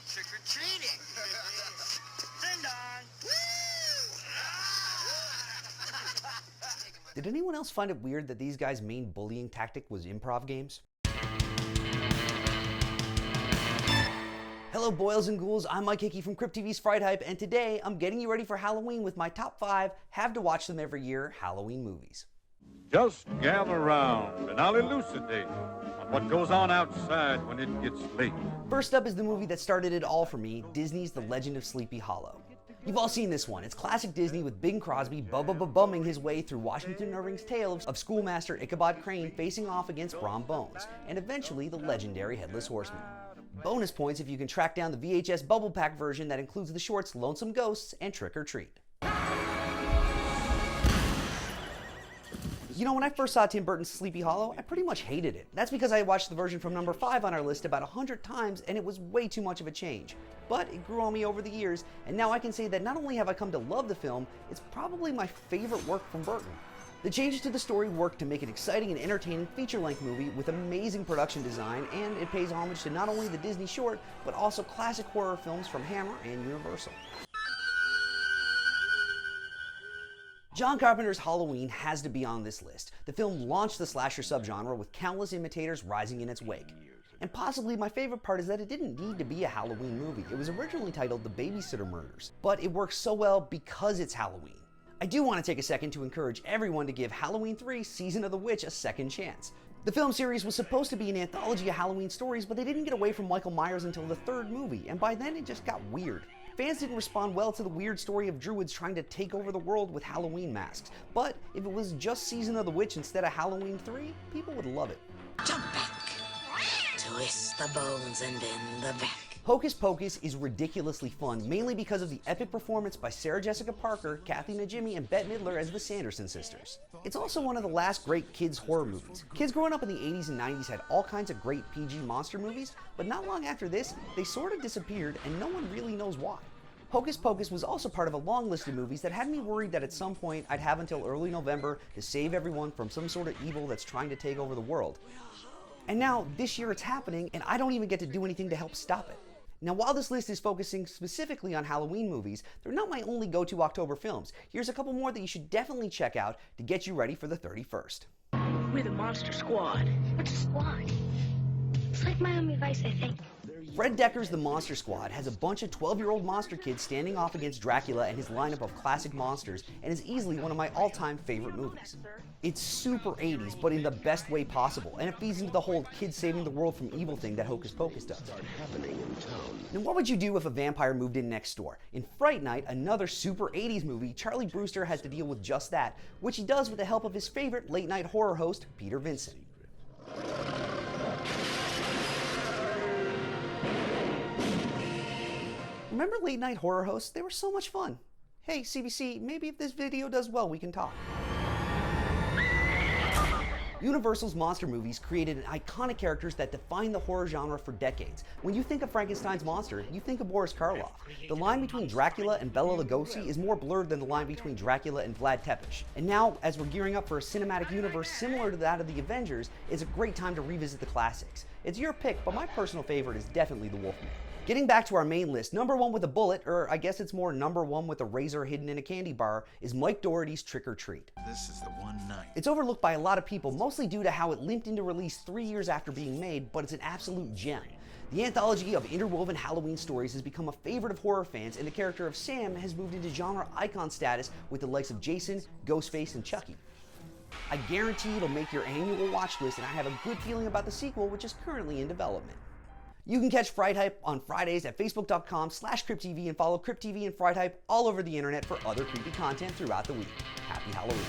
Trick-or-treating. Ding dong. Did anyone else find it weird that these guys' main bullying tactic was improv games? Hello boils and ghouls, I'm Mike Hickey from Crypt TV's Fright Hype, and today I'm getting you ready for Halloween with my top 5 have-to-watch them every year Halloween movies. Just gather around and I'll elucidate on what goes on outside when it gets late. First up is the movie that started it all for me, Disney's The Legend of Sleepy Hollow. You've all seen this one. It's classic Disney with Bing Crosby bumming his way through Washington Irving's tale of schoolmaster Ichabod Crane facing off against Brom Bones, and eventually the legendary Headless Horseman. Bonus points if you can track down the VHS bubble pack version that includes the shorts Lonesome Ghosts and Trick or Treat. You know, when I first saw Tim Burton's Sleepy Hollow, I pretty much hated it. That's because I watched the version from number 5 on our list about 100 times and it was way too much of a change. But it grew on me over the years, and now I can say that not only have I come to love the film, it's probably my favorite work from Burton. The changes to the story work to make an exciting and entertaining feature-length movie with amazing production design, and it pays homage to not only the Disney short, but also classic horror films from Hammer and Universal. John Carpenter's Halloween has to be on this list. The film launched the slasher subgenre with countless imitators rising in its wake. And possibly my favorite part is that it didn't need to be a Halloween movie. It was originally titled The Babysitter Murders, but it works so well because it's Halloween. I do want to take a second to encourage everyone to give Halloween 3 Season of the Witch a second chance. The film series was supposed to be an anthology of Halloween stories, but they didn't get away from Michael Myers until the 3rd movie, and by then it just got weird. Fans didn't respond well to the weird story of druids trying to take over the world with Halloween masks, but if it was just Season of the Witch instead of Halloween 3, people would love it. Jump back, twist the bones and bend the back. Hocus Pocus is ridiculously fun, mainly because of the epic performance by Sarah Jessica Parker, Kathy Najimy, and Bette Midler as the Sanderson sisters. It's also one of the last great kids' horror movies. Kids growing up in the 80s and 90s had all kinds of great PG monster movies, but not long after this, they sort of disappeared and no one really knows why. Hocus Pocus was also part of a long list of movies that had me worried that at some point I'd have until early November to save everyone from some sort of evil that's trying to take over the world. And now, this year it's happening, and I don't even get to do anything to help stop it. Now, while this list is focusing specifically on Halloween movies, they're not my only go-to October films. Here's a couple more that you should definitely check out to get you ready for the 31st. We're the Monster Squad. What's a squad? It's like Miami Vice, I think. Fred Decker's The Monster Squad has a bunch of 12-year-old monster kids standing off against Dracula and his lineup of classic monsters, and is easily one of my all-time favorite movies. It's super 80s, but in the best way possible, and it feeds into the whole kids saving the world from evil thing that Hocus Pocus does. Now, what would you do if a vampire moved in next door? In Fright Night, another super 80s movie, Charlie Brewster has to deal with just that, which he does with the help of his favorite late-night horror host, Peter Vincent. Remember late night horror hosts? They were so much fun. Hey, CBC, maybe if this video does well, we can talk. Universal's monster movies created iconic characters that defined the horror genre for decades. When you think of Frankenstein's monster, you think of Boris Karloff. The line between Dracula and Bela Lugosi is more blurred than the line between Dracula and Vlad Tepes. And now, as we're gearing up for a cinematic universe similar to that of the Avengers, it's a great time to revisit the classics. It's your pick, but my personal favorite is definitely The Wolfman. Getting back to our main list, number 1 with a bullet, or I guess it's more number 1 with a razor hidden in a candy bar, is Mike Dougherty's Trick or Treat. This is the one night. It's overlooked by a lot of people, mostly due to how it limped into release 3 years after being made, but it's an absolute gem. The anthology of interwoven Halloween stories has become a favorite of horror fans, and the character of Sam has moved into genre icon status with the likes of Jason, Ghostface, and Chucky. I guarantee it'll make your annual watch list, and I have a good feeling about the sequel, which is currently in development. You can catch Fright Hype on Fridays at facebook.com/CryptTV and follow Crypt TV and Fright Hype all over the internet for other creepy content throughout the week. Happy Halloween.